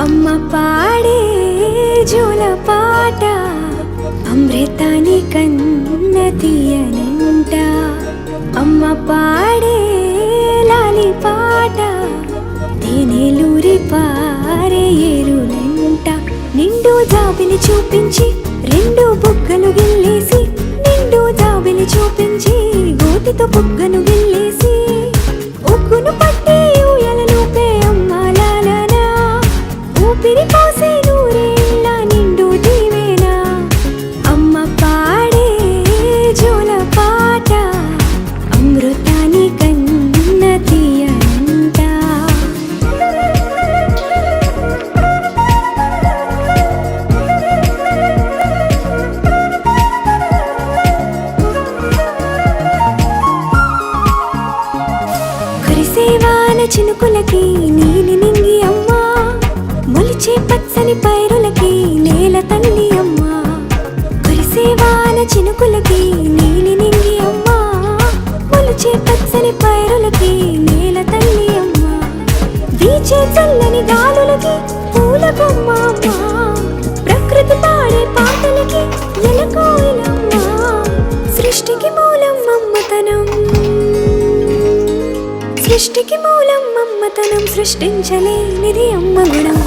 అమ్మ పాడే జోల పాట అమృతాని కన్న తీయనంట. అమ్మ పాడే లాలి పాట తేనెలూరి పారే ఏరులంట. నిండు జాబిలి చూపించి రెండు బుగ్గలు గిల్లేసి, నిండు జాబిలి చూపించి గోటితో బుగ్గను గిల్లేసి, ఉగ్గును పట్టి ఊయలనుపే అమ్మ లాలనా, ఊపిరి పోసే నూరేళ్ళ నిండు దీవేనా. అమ్మ పాడే జోల పాట అమృతాని కన్న తీయనంట. కురిసేవాన చినుకులకి నీలి నింగి అమ్మ, మొలిచే పచ్చని పైరులకి నేల తల్లి అమ్మ. కురిసేవాన చినుకులకి నీలి నింగి అమ్మ, మొలిచే పచ్చని పైరులకి నేల తల్లి అమ్మ. వీచే చల్లని గాలులకి పూల బొమ్మ అమ్మ, ప్రకృతి పాడే పాటలకి ఎలకోయిలమ్మ. సృష్టికి మూలం అమ్మతనం, సృష్టికి మూలం అమ్మతనం, సృష్టించలేనిది అమ్మ గుణం.